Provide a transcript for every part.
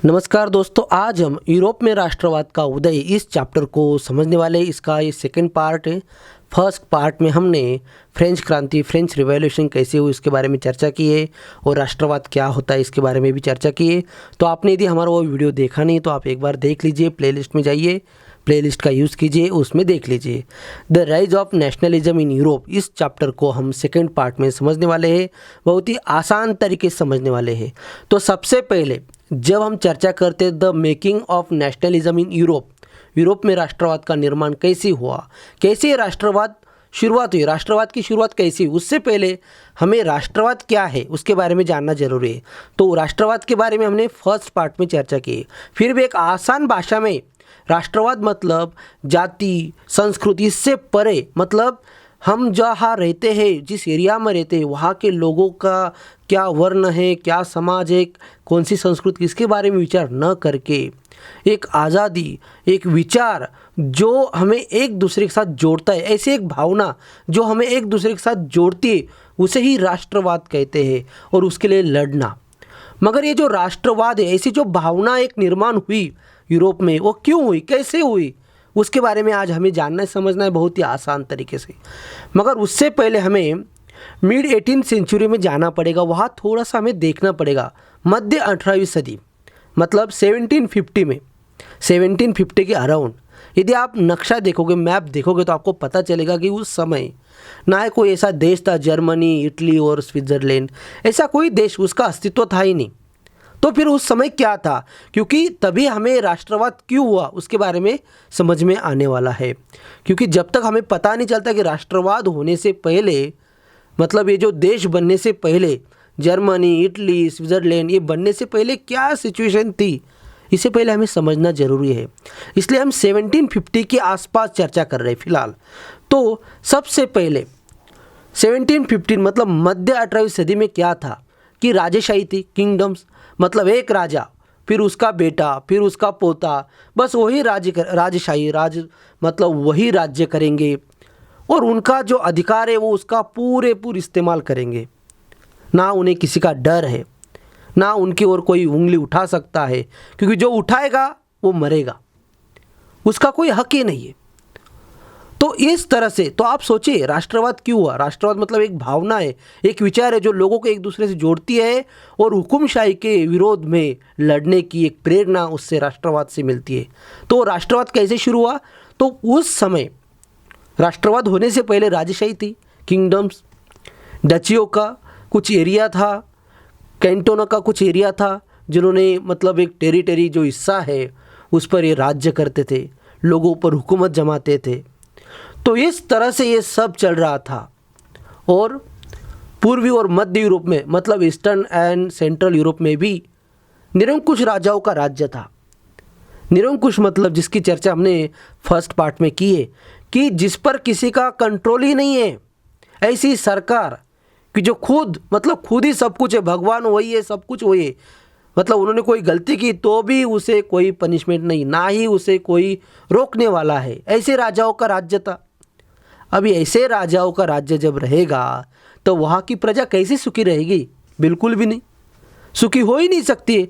नमस्कार दोस्तों, आज हम यूरोप में राष्ट्रवाद का उदय इस चैप्टर को समझने वाले। इसका ये सेकंड पार्ट है। फर्स्ट पार्ट में हमने फ्रेंच क्रांति, फ्रेंच रिवॉल्यूशन कैसे हुई इसके बारे में चर्चा की है और राष्ट्रवाद क्या होता है इसके बारे में भी चर्चा की है। तो आपने यदि हमारा वो वीडियो देखा नहीं तो आप एक बार देख लीजिए, प्लेलिस्ट में जाइए, प्लेलिस्ट का यूज़ कीजिए, उसमें देख लीजिए। The rise of nationalism in Europe, इस चैप्टर को हम सेकंड पार्ट में समझने वाले हैं। बहुत ही आसान तरीके से समझने वाले हैं। तो सबसे पहले जब हम चर्चा करते हैं the making of nationalism in Europe, Europe में राष्ट्रवाद का निर्माण कैसे हुआ, कैसे राष्ट्रवाद शुरुआत हुई, राष्ट्रवाद की शुरुआत कैसी हुई, उससे पहले हमें राष्ट्रवाद क्या है उसके बारे में जानना जरूरी है। तो राष्ट्रवाद के बारे में हमने फर्स्ट पार्ट में चर्चा की। फिर भी एक आसान भाषा में राष्ट्रवाद मतलब जाति, संस्कृति से परे, मतलब हम जहाँ रहते हैं, जिस एरिया में रहते हैं, वहाँ के लोगों का क्या वर्ण है, क्या समाज है, कौन सी संस्कृति, इसके बारे में विचार न करके एक आज़ादी, एक विचार जो हमें एक दूसरे के साथ जोड़ता है, ऐसी एक भावना जो हमें एक दूसरे के साथ जोड़ती है, उसे ही राष्ट्रवाद कहते हैं और उसके लिए लड़ना। मगर ये जो राष्ट्रवाद है, ऐसी जो भावना एक निर्माण हुई यूरोप में, वो क्यों हुई, कैसे हुई, उसके बारे में आज हमें जानना है, समझना है बहुत ही आसान तरीके से। मगर उससे पहले हमें मिड 18th सेंचुरी में जाना पड़ेगा। वहाँ थोड़ा सा हमें देखना पड़ेगा। मध्य 18वीं सदी मतलब 1750 में, 1750 के अराउंड यदि आप नक्शा देखोगे, मैप देखोगे, तो आपको पता चलेगा कि उस समय ना ही कोई ऐसा देश था, जर्मनी, इटली और स्विट्ज़रलैंड, ऐसा कोई देश, उसका अस्तित्व था ही नहीं। तो फिर उस समय क्या था, क्योंकि तभी हमें राष्ट्रवाद क्यों हुआ उसके बारे में समझ में आने वाला है। क्योंकि जब तक हमें पता नहीं चलता कि राष्ट्रवाद होने से पहले, मतलब ये जो देश बनने से पहले, जर्मनी, इटली, स्विट्ज़रलैंड, ये बनने से पहले क्या सिचुएशन थी, इसे पहले हमें समझना ज़रूरी है। इसलिए हम 1750 के आसपास चर्चा कर रहे हैं फिलहाल। तो सबसे पहले 1715 मतलब मध्य 18वीं सदी में क्या था कि राजेशाही थी, किंगडम्स, मतलब एक राजा, फिर उसका बेटा, फिर उसका पोता, बस वही राजशाही मतलब वही राज्य करेंगे और उनका जो अधिकार है वो उसका पूरे इस्तेमाल करेंगे। ना उन्हें किसी का डर है, ना उनकी ओर कोई उंगली उठा सकता है, क्योंकि जो उठाएगा वो मरेगा, उसका कोई हक ही नहीं है। तो इस तरह से तो आप सोचिए राष्ट्रवाद क्यों हुआ। राष्ट्रवाद मतलब एक भावना है, एक विचार है जो लोगों को एक दूसरे से जोड़ती है और हुकुमशाही के विरोध में लड़ने की एक प्रेरणा उससे राष्ट्रवाद से मिलती है। तो राष्ट्रवाद कैसे शुरू हुआ, तो उस समय राष्ट्रवाद होने से पहले राजशाही थी, किंगडम्स, डचियों का कुछ एरिया था, कैंटोनों का कुछ एरिया था, जिन्होंने मतलब एक टेरिटरी जो हिस्सा है उस पर ये राज्य करते थे, लोगों पर हुकूमत जमाते थे। तो इस तरह से ये सब चल रहा था। और पूर्वी और मध्य यूरोप में, मतलब ईस्टर्न एंड सेंट्रल यूरोप में भी निरंकुश राजाओं का राज्य था। निरंकुश मतलब जिसकी चर्चा हमने फर्स्ट पार्ट में की है कि जिस पर किसी का कंट्रोल ही नहीं है, ऐसी सरकार कि जो खुद ही सब कुछ है, भगवान वही है, सब कुछ वही है, मतलब उन्होंने कोई गलती की तो भी उसे कोई पनिशमेंट नहीं, ना ही उसे कोई रोकने वाला है, ऐसे राजाओं का राज्य था। अभी ऐसे राजाओं का राज्य जब रहेगा तो वहाँ की प्रजा कैसे सुखी रहेगी, बिल्कुल भी नहीं, सुखी हो ही नहीं सकती है।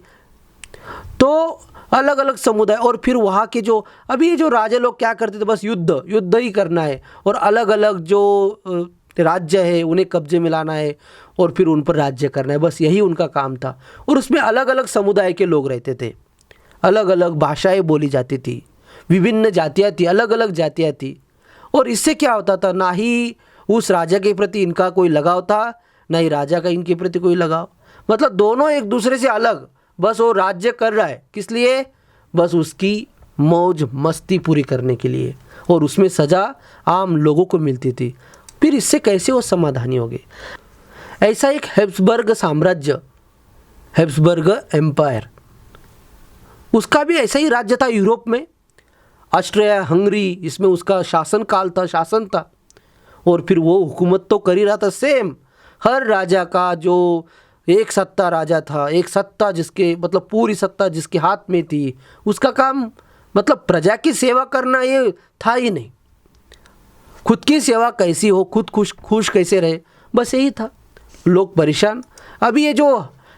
तो अलग अलग समुदाय, और फिर वहाँ के जो अभी जो राजा लोग क्या करते थे, बस युद्ध ही करना है और अलग अलग जो राज्य है उन्हें कब्जे में लाना है और फिर उन पर राज्य करना है, बस यही उनका काम था। और उसमें अलग अलग समुदाय के लोग रहते थे, अलग अलग भाषाएं बोली जाती थी, विभिन्न जातियाँ थी, अलग अलग जातियाँ थी। और इससे क्या होता था, ना ही उस राजा के प्रति इनका कोई लगाव था, ना ही राजा का इनके प्रति कोई लगाव, मतलब दोनों एक दूसरे से अलग। बस वो राज्य कर रहा है किस लिए, बस उसकी मौज मस्ती पूरी करने के लिए, और उसमें सज़ा आम लोगों को मिलती थी। फिर इससे कैसे वो समाधानी हो गए। ऐसा एक हैब्सबर्ग साम्राज्य, हैब्सबर्ग एम्पायर, उसका भी ऐसा ही राज्य था यूरोप में। ऑस्ट्रिया हंगरी, इसमें उसका शासन था, और फिर वो हुकूमत तो कर ही रहा था सेम। हर राजा का जो एक सत्ता राजा था, एक सत्ता जिसके मतलब पूरी सत्ता जिसके हाथ में थी, उसका काम मतलब प्रजा की सेवा करना ये था ही नहीं। खुद की सेवा कैसी हो, खुद खुश कैसे रहे, बस यही था। लोग परेशान। अभी ये जो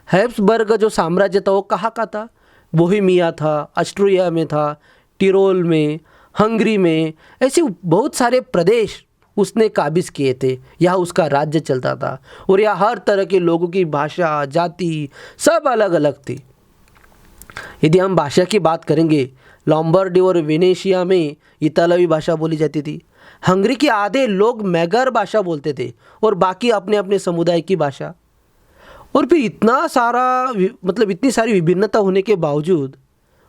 हैब्सबर्ग जो साम्राज्य था वो कहाँ का था, बोहेमिया था, ऑस्ट्रिया में था, टिरोल में, हंगरी में, ऐसे बहुत सारे प्रदेश उसने काबिज किए थे। यहाँ उसका राज्य चलता था और यहाँ हर तरह के लोगों की भाषा, जाति सब अलग अलग थी। यदि हम भाषा की बात करेंगे, लॉम्बार्डी और वेनेशिया में इतालवी भाषा बोली जाती थी। हंगरी के आधे लोग मैगर भाषा बोलते थे और बाकी अपने अपने समुदाय की भाषा। और फिर इतना सारा मतलब इतनी सारी विभिन्नता होने के बावजूद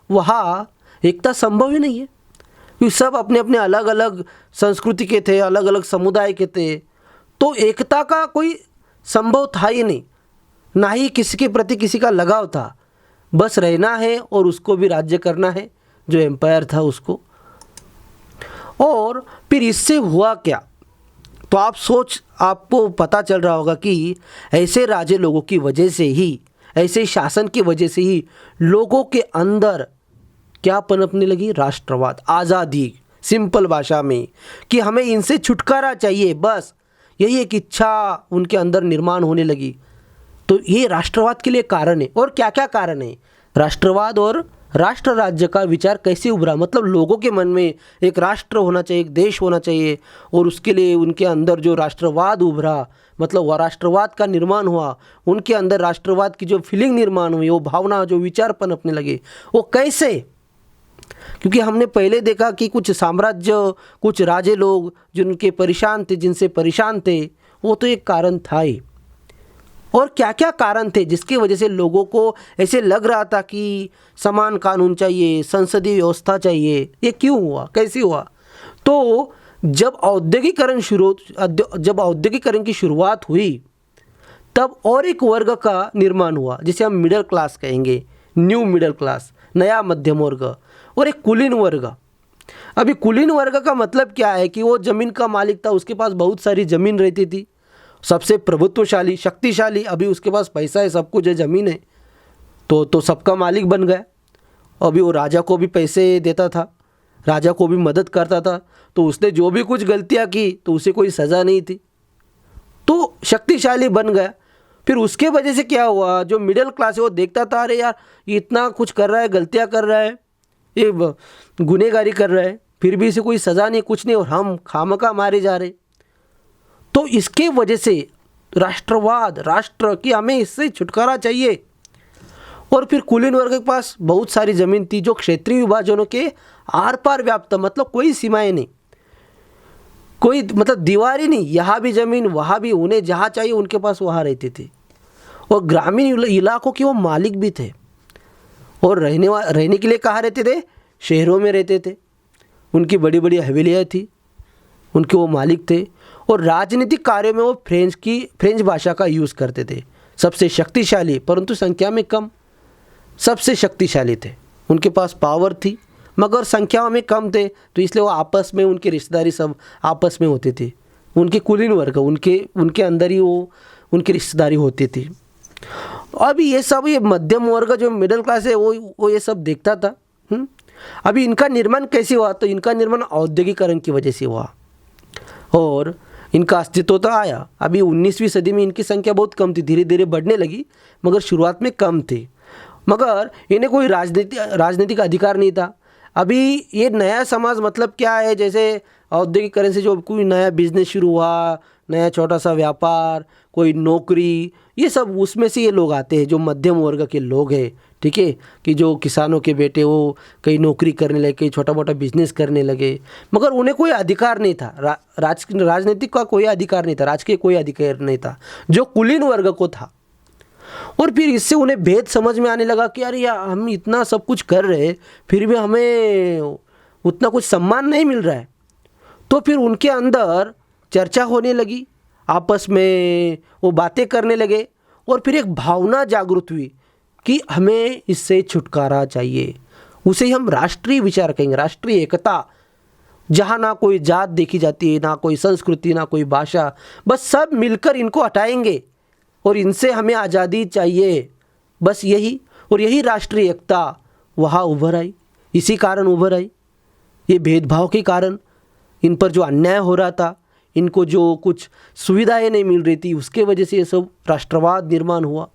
वहाँ एकता संभव ही नहीं है, क्योंकि सब अपने अपने अलग अलग संस्कृति के थे, अलग अलग समुदाय के थे। तो एकता का कोई संभव था ही नहीं, ना ही किसी के प्रति किसी का लगाव था। बस रहना है और उसको भी राज्य करना है, जो एम्पायर था उसको। और फिर इससे हुआ क्या, तो आपको पता चल रहा होगा कि ऐसे राजे लोगों की वजह से ही, ऐसे शासन की वजह से ही लोगों के अंदर क्या पनपने लगी, राष्ट्रवाद, आज़ादी, सिंपल भाषा में कि हमें इनसे छुटकारा चाहिए, बस यही एक इच्छा उनके अंदर निर्माण होने लगी। तो ये राष्ट्रवाद के लिए कारण है। और क्या क्या कारण है, राष्ट्रवाद और राष्ट्र राज्य का विचार कैसे उभरा, मतलब लोगों के मन में एक राष्ट्र होना चाहिए, एक देश होना चाहिए, और उसके लिए उनके अंदर जो राष्ट्रवाद उभरा, मतलब वह राष्ट्रवाद का निर्माण हुआ, उनके अंदर राष्ट्रवाद की जो फीलिंग निर्माण हुई, वो भावना, जो विचार पनपने लगे, वो कैसे। क्योंकि हमने पहले देखा कि कुछ साम्राज्य, कुछ राजे लोग जिनसे परेशान थे, वो तो एक कारण था ही। और क्या क्या कारण थे जिसकी वजह से लोगों को ऐसे लग रहा था कि समान कानून चाहिए, संसदीय व्यवस्था चाहिए। ये क्यों हुआ, कैसे हुआ? तो जब औद्योगिकरण की शुरुआत हुई, तब और एक वर्ग का निर्माण हुआ जिसे हम मिडिल क्लास कहेंगे, न्यू मिडिल क्लास, नया मध्यम वर्ग, और एक कुलीन वर्ग। अभी कुलीन वर्ग का मतलब क्या है कि वो ज़मीन का मालिक था, उसके पास बहुत सारी ज़मीन रहती थी, सबसे प्रभुत्वशाली, शक्तिशाली, अभी उसके पास पैसा है, सब कुछ है, ज़मीन है, तो सबका मालिक बन गया। अभी वो राजा को भी पैसे देता था, राजा को भी मदद करता था, तो उसने जो भी कुछ गलतियाँ की तो उसे कोई सज़ा नहीं थी, तो शक्तिशाली बन गया। फिर उसके वजह से क्या हुआ, जो मिडिल क्लास है वो देखता था, अरे यार ये इतना कुछ कर रहा है, गलतियाँ कर रहा है, ये गुनहगारी कर रहा है, फिर भी इसे कोई सज़ा नहीं, कुछ नहीं, और हम खामखा मारे जा रहे। तो इसके वजह से राष्ट्रवाद, राष्ट्र कि हमें इससे छुटकारा चाहिए। और फिर कुलीन वर्ग के पास बहुत सारी ज़मीन थी जो क्षेत्रीय विभाजनों के आर पार व्याप्त, मतलब कोई सीमाएं नहीं, कोई मतलब दीवारें नहीं, यहाँ भी ज़मीन, वहाँ भी, उन्हें जहाँ चाहिए उनके पास वहाँ रहती थी। और ग्रामीण इलाकों के वो मालिक भी थे, और रहने के लिए कहाँ रहते थे, शहरों में रहते थे, उनकी बड़ी बड़ी हवेलियाँ थी, उनके वो मालिक थे। और राजनीतिक कार्यों में वो फ्रेंच भाषा का यूज़ करते थे। सबसे शक्तिशाली, परंतु संख्या में कम, सबसे शक्तिशाली थे, उनके पास पावर थी, मगर संख्या में कम थे, तो इसलिए वो आपस में, उनकी रिश्तेदारी सब आपस में होती थी। उनके कुलीन वर्ग, उनके अंदर ही वो उनकी रिश्तेदारी होती थी। अभी ये मध्यम वर्ग जो मिडिल क्लास है वो ये सब देखता था। अभी इनका निर्माण कैसे हुआ, तो इनका निर्माण औद्योगिकरण की वजह से हुआ और इनका अस्तित्व तो आया। अभी 19वीं सदी में इनकी संख्या बहुत कम थी, धीरे धीरे बढ़ने लगी, मगर शुरुआत में कम थी। मगर इन्हें कोई राजनीतिक अधिकार नहीं था। अभी ये नया समाज मतलब क्या है, जैसे औद्योगिकरण से जो कोई नया बिजनेस शुरू हुआ, नया छोटा सा व्यापार, कोई नौकरी, ये सब उसमें से ये लोग आते हैं जो मध्यम वर्ग के लोग हैं, ठीक है, कि जो किसानों के बेटे वो कहीं नौकरी करने लगे, कहीं छोटा मोटा बिजनेस करने लगे, मगर उन्हें कोई अधिकार नहीं था, राजनीतिक का कोई अधिकार नहीं था, राजकीय कोई अधिकार नहीं था जो कुलीन वर्ग को था। और फिर इससे उन्हें भेद समझ में आने लगा कि यार हम इतना सब कुछ कर रहे हैं, फिर भी हमें उतना कुछ सम्मान नहीं मिल रहा है। तो फिर उनके अंदर चर्चा होने लगी, आपस में वो बातें करने लगे, और फिर एक भावना जागृत हुई कि हमें इससे छुटकारा चाहिए। उसे हम राष्ट्रीय विचार कहेंगे, राष्ट्रीय एकता, जहाँ ना कोई जात देखी जाती है, ना कोई संस्कृति, ना कोई भाषा, बस सब मिलकर इनको हटाएंगे और इनसे हमें आज़ादी चाहिए, बस यही। और यही राष्ट्रीय एकता वहाँ उभर आई, इसी कारण उभर आई, ये भेदभाव के कारण, इन पर जो अन्याय हो रहा था, इनको जो कुछ सुविधाएं नहीं मिल रही थी, उसके वजह से ये सब राष्ट्रवाद निर्माण हुआ।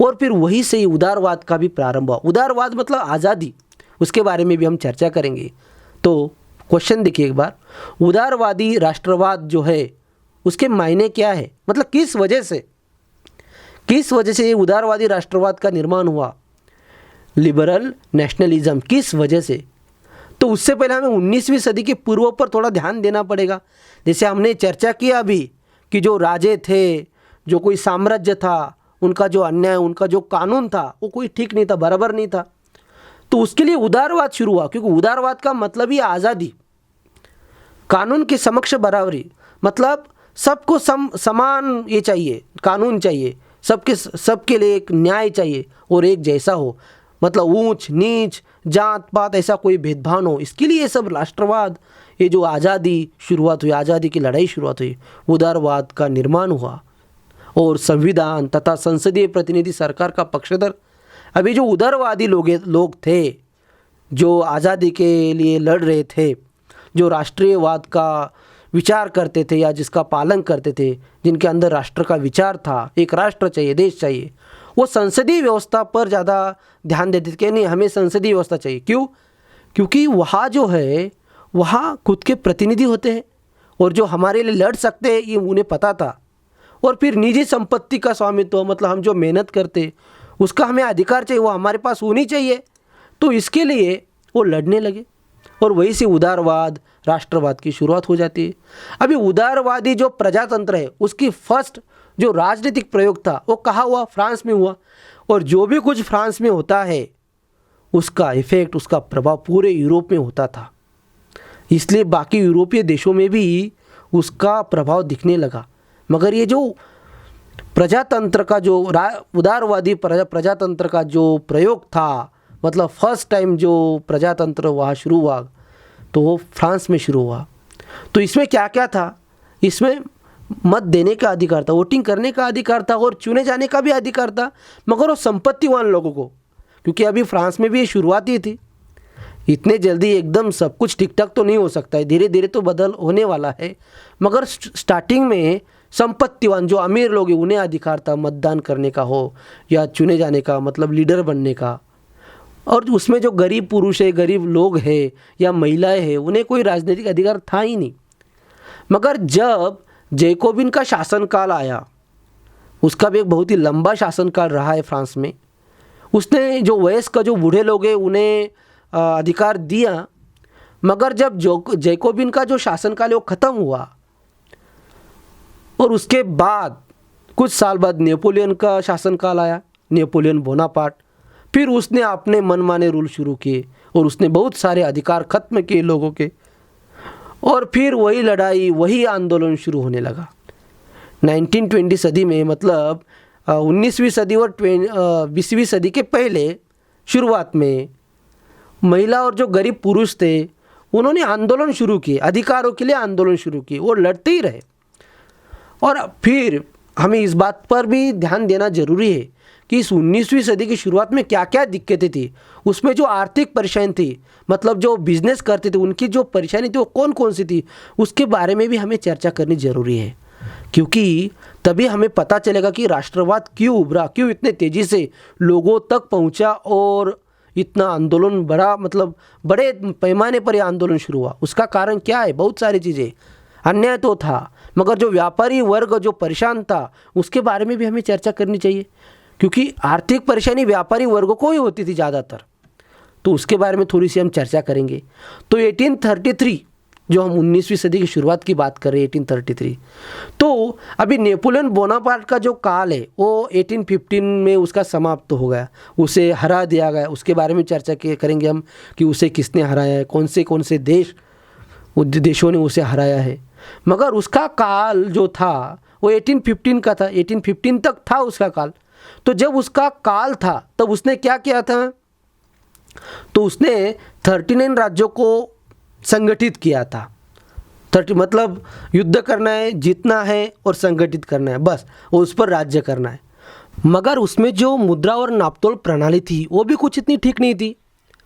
और फिर वहीं से ही उदारवाद का भी प्रारंभ हुआ। उदारवाद मतलब आज़ादी, उसके बारे में भी हम चर्चा करेंगे। तो क्वेश्चन देखिए एक बार, उदारवादी राष्ट्रवाद जो है उसके मायने क्या है, मतलब किस वजह से ये उदारवादी राष्ट्रवाद का निर्माण हुआ, लिबरल नेशनलिज्म, किस वजह से। तो उससे पहले हमें 19वीं सदी के पूर्व पर थोड़ा ध्यान देना पड़ेगा। जैसे हमने चर्चा किया अभी कि जो राजे थे, जो कोई साम्राज्य था, उनका जो अन्याय, उनका जो कानून था वो कोई ठीक नहीं था, बराबर नहीं था। तो उसके लिए उदारवाद शुरू हुआ, क्योंकि उदारवाद का मतलब ही आज़ादी, कानून के समक्ष बराबरी, मतलब सबको समान ये चाहिए, कानून चाहिए, सबके लिए एक न्याय चाहिए और एक जैसा हो, मतलब ऊंच नीच जात पात ऐसा कोई भेदभाव न हो। इसके लिए ये सब राष्ट्रवाद, ये जो आज़ादी शुरुआत हुई, आज़ादी की लड़ाई शुरुआत हुई, उदारवाद का निर्माण हुआ। और संविधान तथा संसदीय प्रतिनिधि सरकार का पक्षधर, अभी जो उदारवादी लोग थे, जो आज़ादी के लिए लड़ रहे थे, जो राष्ट्रीयवाद का विचार करते थे या जिसका पालन करते थे, जिनके अंदर राष्ट्र का विचार था, एक राष्ट्र चाहिए, देश चाहिए, वो संसदीय व्यवस्था पर ज़्यादा ध्यान देते थे कि नहीं, हमें संसदीय व्यवस्था चाहिए। क्यों? क्योंकि वहाँ जो है वहाँ खुद के प्रतिनिधि होते हैं और जो हमारे लिए लड़ सकते हैं ये उन्हें पता था। और फिर निजी संपत्ति का स्वामित्व, मतलब हम जो मेहनत करते उसका हमें अधिकार चाहिए, वो हमारे पास होनी चाहिए। तो इसके लिए वो लड़ने लगे और वहीं से उदारवाद राष्ट्रवाद की शुरुआत हो जाती है। अभी उदारवादी जो प्रजातंत्र है उसकी फर्स्ट जो राजनीतिक प्रयोग था वो कहाँ हुआ? फ्रांस में हुआ। और जो भी कुछ फ्रांस में होता है उसका इफेक्ट, उसका प्रभाव पूरे यूरोप में होता था, इसलिए बाकी यूरोपीय देशों में भी उसका प्रभाव दिखने लगा। मगर ये जो प्रजातंत्र का जो उदारवादी प्रजातंत्र का जो प्रयोग था, मतलब फर्स्ट टाइम जो प्रजातंत्र वहाँ शुरू हुआ, तो वो फ्रांस में शुरू हुआ। तो इसमें क्या क्या था? इसमें मत देने का अधिकार था, वोटिंग करने का अधिकार था और चुने जाने का भी अधिकार था, मगर वो संपत्तिवान लोगों को, क्योंकि अभी फ्रांस में भी ये शुरुआत ही थी, इतने जल्दी एकदम सब कुछ ठीक ठाक तो नहीं हो सकता है, धीरे धीरे तो बदल होने वाला है। मगर स्टार्टिंग में संपत्तिवान जो अमीर लोग हैं उन्हें अधिकार था मतदान करने का हो या चुने जाने का, मतलब लीडर बनने का। और उसमें जो गरीब पुरुष है, गरीब लोग हैं या महिलाएं हैं, उन्हें कोई राजनीतिक अधिकार था ही नहीं। मगर जब जैकोबिन का शासनकाल आया, उसका भी एक बहुत ही लंबा शासनकाल रहा है फ्रांस में, उसने जो वयस्क जो बूढ़े लोग हैं उन्हें अधिकार दिया। मगर जब जैकोबिन का जो शासनकाल है वो ख़त्म हुआ और उसके बाद कुछ साल बाद नेपोलियन का शासनकाल आया, नेपोलियन बोनापार्ट, फिर उसने अपने मनमाने रूल शुरू किए और उसने बहुत सारे अधिकार खत्म किए लोगों के। और फिर वही लड़ाई, वही आंदोलन शुरू होने लगा 1920 सदी में, मतलब 19वीं सदी और 20वीं सदी के पहले शुरुआत में महिला और जो गरीब पुरुष थे उन्होंने आंदोलन शुरू किए, अधिकारों के लिए आंदोलन शुरू किए और लड़ते ही रहे। और फिर हमें इस बात पर भी ध्यान देना जरूरी है कि इस 19वीं सदी की शुरुआत में क्या क्या दिक्कतें थी, उसमें जो आर्थिक परेशानी थी, मतलब जो बिजनेस करते थे उनकी जो परेशानी थी वो कौन कौन सी थी, उसके बारे में भी हमें चर्चा करनी जरूरी है। क्योंकि तभी हमें पता चलेगा कि राष्ट्रवाद क्यों उभरा, क्यों इतने तेज़ी से लोगों तक पहुंचा और इतना आंदोलन बड़ा, मतलब बड़े पैमाने पर यह आंदोलन शुरू हुआ। उसका कारण क्या है? बहुत सारी चीज़ें। अन्याय तो था, मगर जो व्यापारी वर्ग जो परेशान था उसके बारे में भी हमें चर्चा करनी चाहिए, क्योंकि आर्थिक परेशानी व्यापारी वर्ग को ही होती थी ज़्यादातर। तो उसके बारे में थोड़ी सी हम चर्चा करेंगे। तो 1833, जो हम 19वीं सदी की शुरुआत की बात कर रहे हैं, 1833, तो अभी नेपोलियन बोनापार्ट का जो काल है वो 1815 में उसका समाप्त हो गया, उसे हरा दिया गया। उसके बारे में चर्चा करेंगे हम कि उसे किसने हराया है, कौन से देशों ने उसे हराया है। मगर उसका काल जो था वो 1815 का था, 1815 तक था उसका काल। तो जब उसका काल था तब उसने क्या किया था? तो उसने 39 राज्यों को संगठित किया था। 30 मतलब युद्ध करना है, जीतना है और संगठित करना है, बस वो उस पर राज्य करना है। मगर उसमें जो मुद्रा और नापतोल प्रणाली थी वो भी कुछ इतनी ठीक नहीं थी।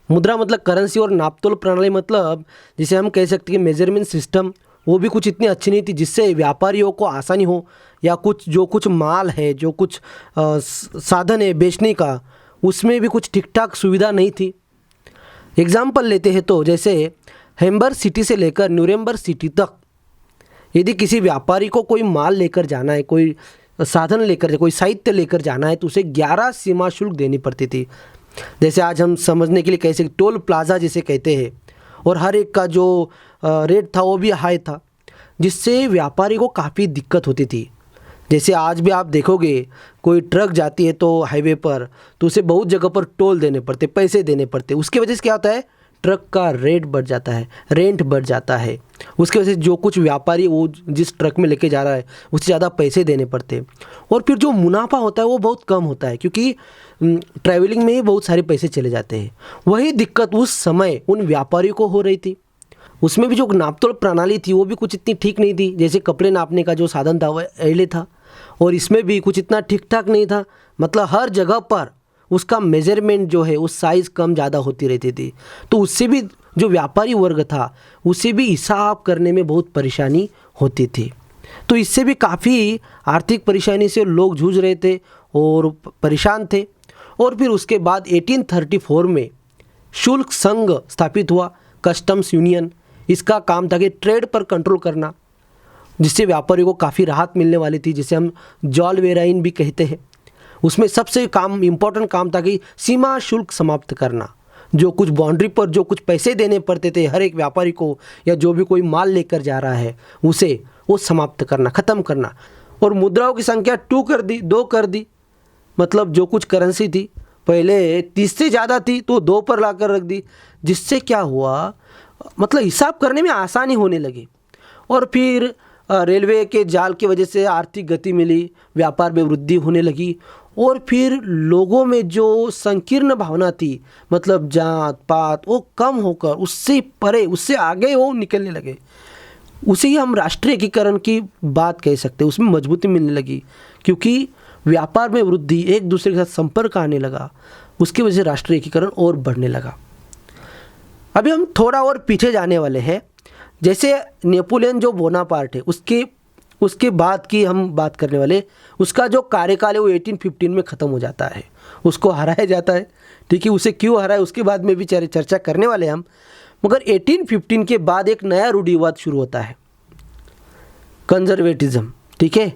मुद्रा मतलब करेंसी और नापतोल प्रणाली मतलब जिसे हम कह सकते हैं मेजरमेंट सिस्टम, वो भी कुछ इतनी अच्छी नहीं थी जिससे व्यापारियों को आसानी हो, या कुछ माल है, जो कुछ साधन है बेचने का, उसमें भी कुछ ठीक ठाक सुविधा नहीं थी। एग्जाम्पल लेते हैं तो जैसे हैम्बर्ग सिटी से लेकर न्यूरेमबर्ग सिटी तक यदि किसी व्यापारी को कोई माल लेकर जाना है, कोई साधन लेकर, कोई साहित्य लेकर जाना है, तो उसे 11 सीमा शुल्क देनी पड़ती थी। जैसे आज हम समझने के लिए कैसे टोल प्लाजा जिसे कहते हैं, और हर एक का जो रेट था वो भी हाई था, जिससे व्यापारी को काफ़ी दिक्कत होती थी। जैसे आज भी आप देखोगे कोई ट्रक जाती है तो हाईवे पर, तो उसे बहुत जगह पर टोल देने पड़ते, पैसे देने पड़ते। उसकी वजह से क्या होता है, ट्रक का रेट बढ़ जाता है, रेंट बढ़ जाता है। उसकी वजह से जो कुछ व्यापारी वो जिस ट्रक में लेके जा रहा है उससे ज़्यादा पैसे देने पड़ते, और फिर जो मुनाफा होता है वो बहुत कम होता है, क्योंकि ट्रैवलिंग में ही बहुत सारे पैसे चले जाते हैं। वही दिक्कत उस समय उन व्यापारियों को हो रही थी। उसमें भी जो नापतोल प्रणाली थी वो भी कुछ इतनी ठीक नहीं थी। जैसे कपड़े नापने का जो साधन था वह एले था, और इसमें भी कुछ इतना ठीक ठाक नहीं था। मतलब हर जगह पर उसका मेजरमेंट जो है उस साइज़ कम ज़्यादा होती रहती थी, तो उससे भी जो व्यापारी वर्ग था उसे भी हिसाब करने में बहुत परेशानी होती थी। तो इससे भी काफ़ी आर्थिक परेशानी से लोग जूझ रहे थे और परेशान थे। और फिर उसके बाद 1834 में शुल्क संघ स्थापित हुआ, कस्टम्स यूनियन। इसका काम था कि ट्रेड पर कंट्रोल करना, जिससे व्यापारियों को काफ़ी राहत मिलने वाली थी, जिसे हम जॉलवेराइन भी कहते हैं। उसमें सबसे इम्पोर्टेंट काम था कि सीमा शुल्क समाप्त करना। जो कुछ बाउंड्री पर जो कुछ पैसे देने पड़ते थे हर एक व्यापारी को, या जो भी कोई माल लेकर जा रहा है उसे वो समाप्त करना, ख़त्म करना। और मुद्राओं की संख्या 2 कर दी। मतलब जो कुछ करेंसी थी पहले 30 से ज़्यादा थी तो 2 पर ला कर रख दी, जिससे क्या हुआ, मतलब हिसाब करने में आसानी होने लगी। और फिर रेलवे के जाल की वजह से आर्थिक गति मिली, व्यापार में वृद्धि होने लगी। और फिर लोगों में जो संकीर्ण भावना थी, मतलब जात पात, वो कम होकर उससे परे, उससे आगे वो निकलने लगे। उसे ही हम राष्ट्रीय एकीकरण की बात कह सकते हैं। उसमें मजबूती मिलने लगी, क्योंकि व्यापार में वृद्धि, एक दूसरे के साथ संपर्क आने लगा, उसकी वजह से राष्ट्रीय एकीकरण और बढ़ने लगा। अभी हम थोड़ा और पीछे जाने वाले हैं। जैसे नेपोलियन जो बोनापार्ट है उसके बाद की हम बात करने वाले। उसका जो कार्यकाल है वो 1815 में ख़त्म हो जाता है, उसको हराया जाता है। ठीक है, उसे क्यों हराया उसके बाद में भी चर्चा करने वाले हम। मगर 1815 के बाद एक नया रूढ़िवाद शुरू होता है, कंजर्वेटिज्म। ठीक है,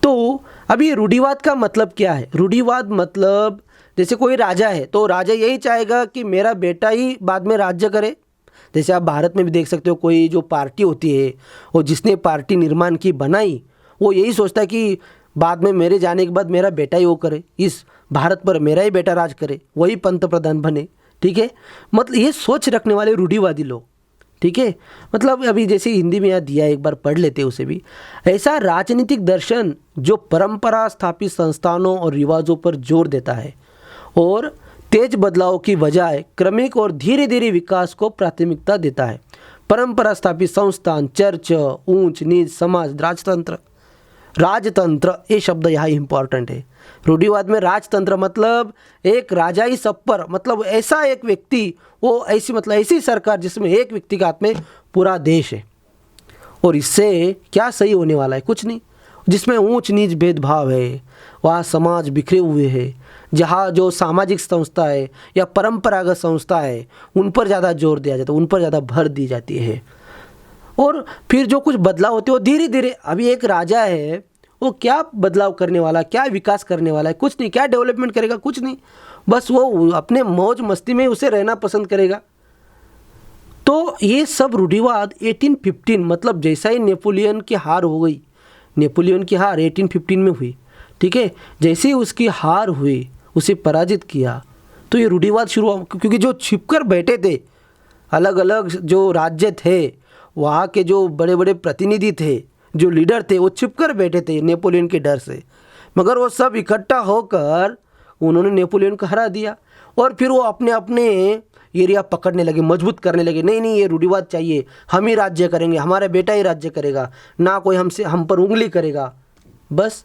तो अभी ये रूढ़िवाद का मतलब क्या है? रूढ़िवाद मतलब जैसे कोई राजा है तो राजा यही चाहेगा कि मेरा बेटा ही बाद में राज्य करे। जैसे आप भारत में भी देख सकते हो, कोई जो पार्टी होती है और जिसने पार्टी निर्माण की बनाई, वो यही सोचता है कि बाद में मेरे जाने के बाद मेरा बेटा ही वो करे, इस भारत पर मेरा ही बेटा राज करे, वही पंत प्रधान बने। ठीक है, मतलब ये सोच रखने वाले रूढ़िवादी लोग। ठीक है, मतलब अभी जैसे हिंदी में यहाँ दिया, एक बार पढ़ लेते हैं उसे भी। ऐसा राजनीतिक दर्शन जो परंपरा स्थापित संस्थानों और रिवाजों पर जोर देता है और तेज बदलाव की बजाय क्रमिक और धीरे धीरे विकास को प्राथमिकता देता है। परंपरा स्थापित संस्थान, चर्च, ऊंच नीच समाज, राजतंत्र, ये शब्द यहाँ इंपॉर्टेंट है। रूढ़िवाद में राजतंत्र मतलब एक राजा ही सब पर, मतलब ऐसा एक व्यक्ति, वो ऐसी मतलब ऐसी सरकार जिसमें एक व्यक्ति के हाथ में पूरा देश है। और इससे क्या सही होने वाला है? कुछ नहीं। जिसमें ऊंच नीच भेदभाव है, वहाँ समाज बिखरे हुए हैं, जहाँ जो सामाजिक संस्था है या परंपरागत संस्था है उन पर ज़्यादा जोर दिया जाता है, उन पर ज़्यादा भर दी जाती है। और फिर जो कुछ बदलाव होते हैं वो धीरे धीरे, अभी एक राजा है वो क्या बदलाव करने वाला, क्या विकास करने वाला है? कुछ नहीं। क्या डेवलपमेंट करेगा? कुछ नहीं। बस वो अपने मौज मस्ती में उसे रहना पसंद करेगा। तो ये सब रूढ़िवाद 1815, मतलब जैसा ही नेपोलियन की हार हो गई, नेपोलियन की हार 1815 में हुई। ठीक है, जैसे ही उसकी हार हुई, उसे पराजित किया, तो ये रूढ़िवाद शुरू हुआ। क्योंकि जो छिपकर बैठे थे, अलग अलग जो राज्य थे, वहाँ के जो बड़े बड़े प्रतिनिधि थे, जो लीडर थे, वो छिपकर बैठे थे नेपोलियन के डर से। मगर वो सब इकट्ठा होकर उन्होंने नेपोलियन को हरा दिया। और फिर वो अपने अपने एरिया पकड़ने लगे, मजबूत करने लगे। नहीं नहीं, ये रूढ़िवाद चाहिए, हम ही राज्य करेंगे, हमारा बेटा ही राज्य करेगा, ना कोई हम पर उंगली करेगा। बस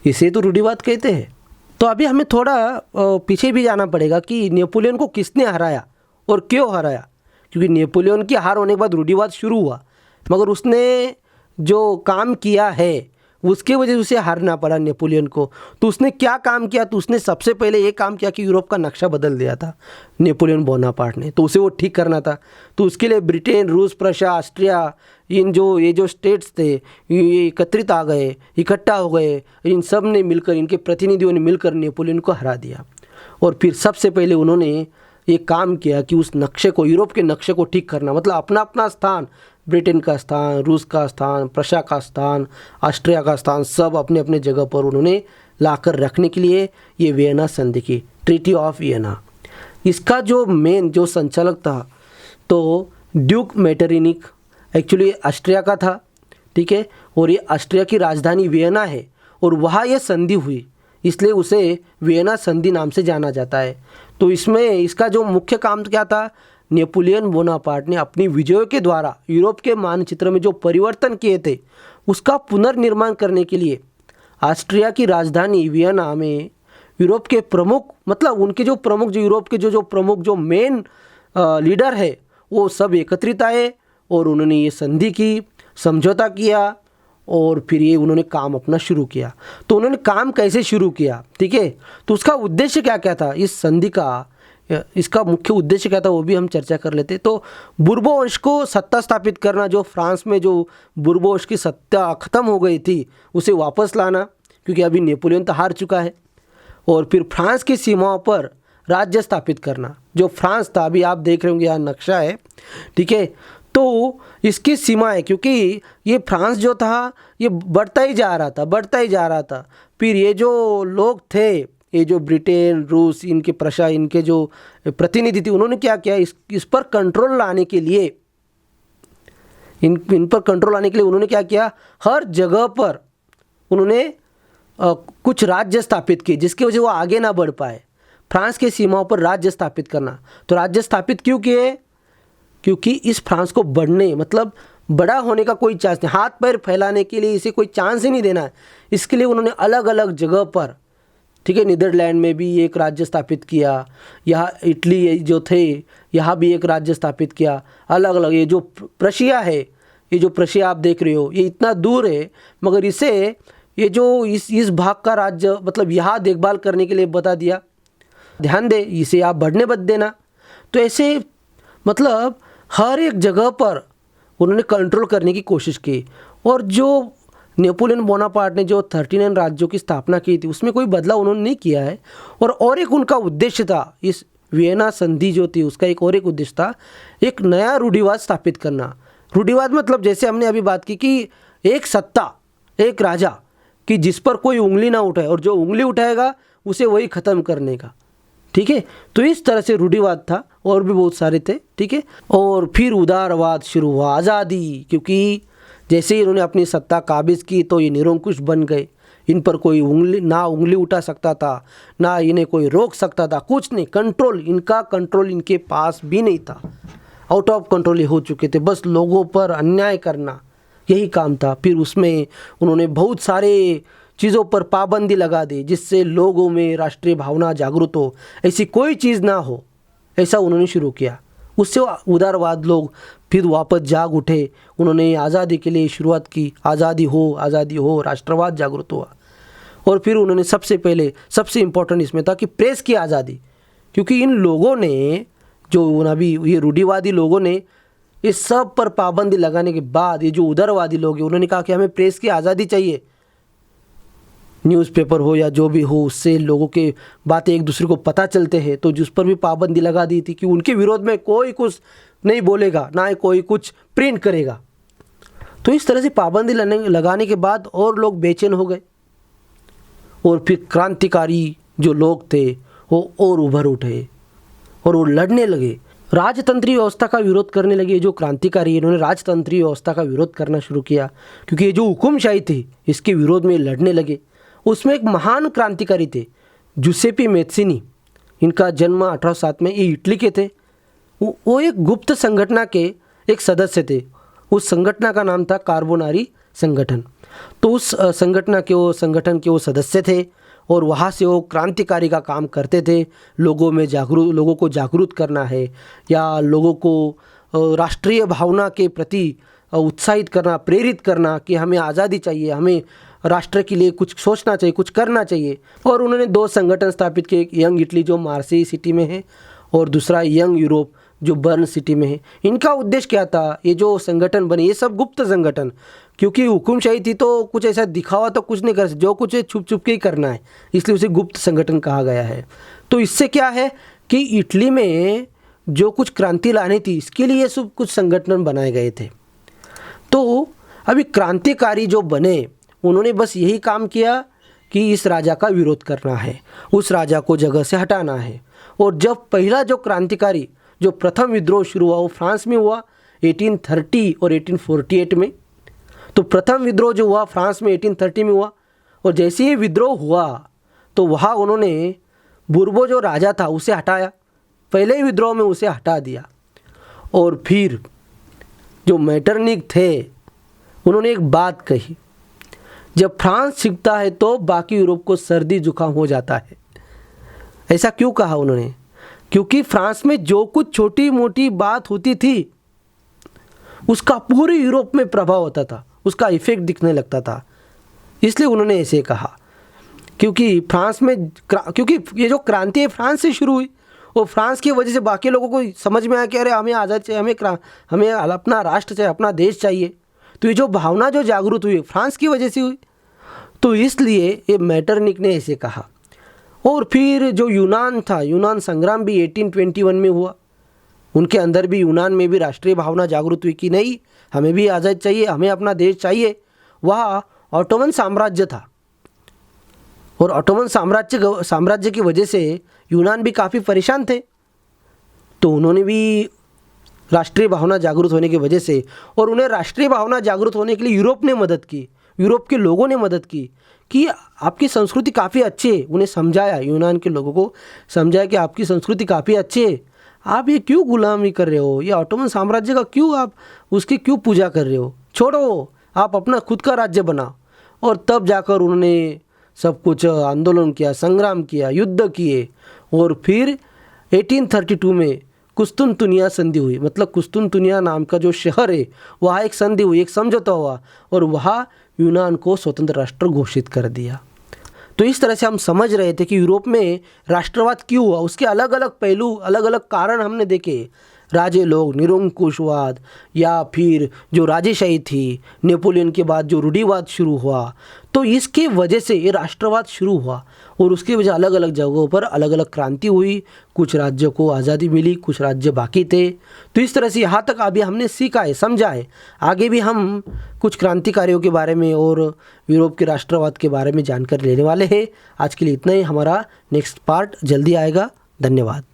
इसे तो रूढ़िवाद कहते हैं। तो अभी हमें थोड़ा पीछे भी जाना पड़ेगा कि नेपोलियन को किसने हराया और क्यों हराया। क्योंकि नेपोलियन की हार होने के बाद रूढ़िवाद शुरू हुआ, मगर उसने जो काम किया है उसके वजह से उसे हारना पड़ा नेपोलियन को। तो उसने क्या काम किया, तो उसने सबसे पहले ये काम किया कि यूरोप का नक्शा बदल दिया था नेपोलियन बोनापार्ट ने, तो उसे वो ठीक करना था। तो उसके लिए ब्रिटेन, रूस, प्रशा, ऑस्ट्रिया, ये जो स्टेट्स थे ये एकत्रित आ गए, इकट्ठा हो गए। इन सब ने मिलकर, इनके प्रतिनिधियों ने मिलकर नेपोलियन को हरा दिया। और फिर सबसे पहले उन्होंने ये काम किया कि उस नक्शे को, यूरोप के नक्शे को ठीक करना, मतलब अपना अपना स्थान, ब्रिटेन का स्थान, रूस का स्थान, प्रशा का स्थान, ऑस्ट्रिया का स्थान, सब अपने अपने जगह पर उन्होंने लाकर रखने के लिए ये वियना संधि की, ट्रीटी ऑफ वियना। इसका जो मेन जो संचालक था तो ड्यूक मेटरनिक, एक्चुअली ऑस्ट्रिया का था, ठीक है। और ये ऑस्ट्रिया की राजधानी वियना है और वहाँ ये संधि हुई, इसलिए उसे वियना संधि नाम से जाना जाता है। तो इसमें इसका जो मुख्य काम क्या था, नेपोलियन बोनापार्ट ने अपनी विजयों के द्वारा यूरोप के मानचित्र में जो परिवर्तन किए थे उसका पुनर्निर्माण करने के लिए ऑस्ट्रिया की राजधानी वियना में यूरोप के प्रमुख, मतलब उनके जो प्रमुख, जो यूरोप के जो प्रमुख, जो मेन लीडर है, वो सब एकत्रित आए और उन्होंने ये संधि की, समझौता किया और फिर ये उन्होंने काम अपना शुरू किया। तो उन्होंने काम कैसे शुरू किया, ठीक है। तो उसका उद्देश्य क्या क्या था इस संधि का, इसका मुख्य उद्देश्य क्या था वो भी हम चर्चा कर लेते। तो बुर्बो वंश को सत्ता स्थापित करना, जो फ्रांस में जो बुर्बो वंश की सत्ता ख़त्म हो गई थी उसे वापस लाना, क्योंकि अभी नेपोलियन तो हार चुका है। और फिर फ्रांस की सीमाओं पर राज्य स्थापित करना, जो फ्रांस था, अभी आप देख रहे होंगे यहाँ नक्शा है, ठीक है। तो इसकी सीमाएं, क्योंकि ये फ्रांस जो था ये बढ़ता ही जा रहा था। फिर ये जो लोग थे, ये जो ब्रिटेन, रूस, इनके प्रशा, इनके जो प्रतिनिधि थे, उन्होंने क्या किया, इस पर कंट्रोल लाने के लिए, इन पर कंट्रोल लाने के लिए उन्होंने क्या किया, हर जगह पर उन्होंने कुछ राज्य स्थापित किए जिसकी वजह से वो आगे ना बढ़ पाए। फ्रांस के सीमाओं पर राज्य स्थापित करना, तो राज्य स्थापित क्यों किए, क्योंकि इस फ्रांस को बढ़ने, मतलब बड़ा होने का कोई चांस नहीं, हाथ पैर फैलाने के लिए इसे कोई चांस ही नहीं देना है। इसके लिए उन्होंने अलग अलग जगह पर, ठीक है, नीदरलैंड में भी एक राज्य स्थापित किया, यहाँ इटली जो थे यहाँ भी एक राज्य स्थापित किया, अलग अलग। ये जो प्रशिया है, ये जो प्रशिया आप देख रहे हो, ये इतना दूर है, मगर इसे, ये जो इस भाग का राज्य, मतलब यहाँ देखभाल करने के लिए बता दिया, ध्यान दे, इसे आप बढ़ने मत देना। तो ऐसे मतलब हर एक जगह पर उन्होंने कंट्रोल करने की कोशिश की। और जो नेपोलियन बोनापार्ट ने जो 39 राज्यों की स्थापना की थी उसमें कोई बदलाव उन्होंने नहीं किया है। और एक उनका उद्देश्य था, इस वियना संधि जो थी उसका एक उद्देश्य था, एक नया रूढ़िवाद स्थापित करना। रूढ़िवाद मतलब जैसे हमने अभी बात की कि एक सत्ता, एक राजा कि जिस पर कोई उंगली ना उठाए और जो उंगली उठाएगा उसे वही ख़त्म करने का, ठीक है। तो इस तरह से रूढ़िवाद था, और भी बहुत सारे थे, ठीक है। और फिर उदारवाद शुरू हुआ, आज़ादी, क्योंकि जैसे ही इन्होंने अपनी सत्ता काबिज की तो ये निरंकुश बन गए, इन पर कोई उंगली उठा सकता था, ना इन्हें कोई रोक सकता था, कुछ नहीं, कंट्रोल इनके पास भी नहीं था, आउट ऑफ कंट्रोल हो चुके थे, बस लोगों पर अन्याय करना यही काम था। फिर उसमें उन्होंने बहुत सारे चीज़ों पर पाबंदी लगा दी जिससे लोगों में राष्ट्रीय भावना जागृत हो, ऐसी कोई चीज़ ना हो, ऐसा उन्होंने शुरू किया। उससे उदारवाद लोग फिर वापस जाग उठे, उन्होंने आज़ादी के लिए शुरुआत की, आज़ादी हो, राष्ट्रवाद जागृत हुआ। और फिर उन्होंने सबसे इम्पोर्टेंट इसमें था कि प्रेस की आज़ादी, क्योंकि इन लोगों ने, जो अभी ये रूढ़िवादी लोगों ने इस सब पर पाबंदी लगाने के बाद, ये जो उदारवादी लोग हैं उन्होंने कहा कि हमें प्रेस की आज़ादी चाहिए, न्यूज़पेपर हो या जो भी हो, उससे लोगों के बातें एक दूसरे को पता चलते हैं। तो जिस पर भी पाबंदी लगा दी थी कि उनके विरोध में कोई कुछ नहीं बोलेगा, ना ही कोई कुछ प्रिंट करेगा। तो इस तरह से पाबंदी लगाने के बाद और लोग बेचैन हो गए, और फिर क्रांतिकारी जो लोग थे वो और उभर उठे और वो लड़ने लगे, राजतंत्रीय व्यवस्था का विरोध करने लगे। जो क्रांतिकारी, इन्होंने राजतंत्रीय व्यवस्था का विरोध करना शुरू किया, क्योंकि ये जो हुकुमशाही थी इसके विरोध में लड़ने लगे। उसमें एक महान क्रांतिकारी थे, जुसेपी मैत्सिनी, इनका जन्म 1807 में, ये इटली के थे। वो एक गुप्त संगठन के एक सदस्य थे, उस संगठन का नाम था कार्बोनारी संगठन। तो उस संगठन के वो सदस्य थे, और वहाँ से वो क्रांतिकारी का काम करते थे। लोगों को जागरूक करना है, या लोगों को राष्ट्रीय भावना के प्रति उत्साहित करना, प्रेरित करना कि हमें आज़ादी चाहिए, हमें राष्ट्र के लिए कुछ सोचना चाहिए, कुछ करना चाहिए। और उन्होंने 2 संगठन स्थापित किए, एक यंग इटली जो मार्सेई सिटी में है और दूसरा यंग यूरोप जो बर्न सिटी में है। इनका उद्देश्य क्या था? ये जो संगठन बने ये सब गुप्त संगठन, क्योंकि हुकुमशाही थी तो कुछ ऐसा दिखावा तो कुछ नहीं कर सकते, जो कुछ है छुप छुप के ही करना है, इसलिए उसे गुप्त संगठन कहा गया है। तो इससे क्या है कि इटली में जो कुछ क्रांति लानी थी इसके लिए सब कुछ संगठन बनाए गए थे। तो अभी क्रांतिकारी जो बने उन्होंने बस यही काम किया कि इस राजा का विरोध करना है, उस राजा को जगह से हटाना है। और जब पहला जो क्रांतिकारी जो प्रथम विद्रोह शुरू हुआ वो फ्रांस में हुआ 1830 और 1848 में। तो प्रथम विद्रोह जो हुआ फ्रांस में 1830 में हुआ, और जैसे ही विद्रोह हुआ तो वहाँ उन्होंने बुर्बो जो राजा था उसे हटाया, पहले ही विद्रोह में उसे हटा दिया। और फिर जो मेटरनिक थे उन्होंने एक बात कही, जब फ्रांस छिपता है तो बाकी यूरोप को सर्दी जुकाम हो जाता है। ऐसा क्यों कहा उन्होंने? क्योंकि फ्रांस में जो कुछ छोटी मोटी बात होती थी उसका पूरे यूरोप में प्रभाव होता था, उसका इफेक्ट दिखने लगता था, इसलिए उन्होंने ऐसे कहा। क्योंकि फ्रांस में क्योंकि ये जो क्रांति है फ्रांस से शुरू हुई और फ्रांस की वजह से बाकी लोगों को समझ में आया कि अरे हमें आज़ादी चाहिए, हमें अपना राष्ट्र चाहिए, अपना देश चाहिए। तो ये जो भावना जो जागरूक हुई फ्रांस की वजह से हुई, तो इसलिए ये मेटरनिक ने ऐसे कहा। और फिर जो यूनान था, यूनान संग्राम भी 1821 में हुआ, उनके अंदर भी यूनान में भी राष्ट्रीय भावना जागरूक हुई कि नहीं हमें भी आज़ादी चाहिए, हमें अपना देश चाहिए। वहाँ ऑटोमन साम्राज्य था और ऑटोमन साम्राज्य की वजह से यूनान भी काफ़ी परेशान थे, तो उन्होंने भी राष्ट्रीय भावना जागरूक होने की वजह से, और उन्हें राष्ट्रीय भावना जागरूक होने के लिए यूरोप ने मदद की, यूरोप के लोगों ने मदद की कि आपकी संस्कृति काफ़ी अच्छी है। उन्हें समझाया, यूनान के लोगों को समझाया कि आपकी संस्कृति काफ़ी अच्छी है, आप ये क्यों गुलामी कर रहे हो, ये ऑटोमन साम्राज्य का क्यों आप उसकी क्यों पूजा कर रहे हो, छोड़ो, आप अपना खुद का राज्य बनाओ। और तब जाकर उन्होंने सब कुछ आंदोलन किया, संग्राम किया, युद्ध किए, और फिर 1832 में कुस्तुनतुनिया संधि हुई। मतलब कुस्तुनतुनिया नाम का जो शहर है वहाँ एक संधि हुई, एक समझौता हुआ, और वहाँ यूनान को स्वतंत्र राष्ट्र घोषित कर दिया। तो इस तरह से हम समझ रहे थे कि यूरोप में राष्ट्रवाद क्यों हुआ, उसके अलग अलग पहलू, अलग अलग कारण हमने देखे। राजे लोग, निरंकुशवाद, या फिर जो राजेशाही थी, नेपोलियन के बाद जो रूढ़िवाद शुरू हुआ, तो इसके वजह से ये राष्ट्रवाद शुरू हुआ। और उसकी वजह अलग अलग जगहों पर अलग अलग क्रांति हुई, कुछ राज्यों को आज़ादी मिली, कुछ राज्य बाकी थे। तो इस तरह से यहाँ तक अभी हमने सीखा है, समझा है। आगे भी हम कुछ क्रांतिकारियों के बारे में और यूरोप के राष्ट्रवाद के बारे में जानकारी लेने वाले हैं। आज के लिए इतना ही, हमारा नेक्स्ट पार्ट जल्दी आएगा। धन्यवाद।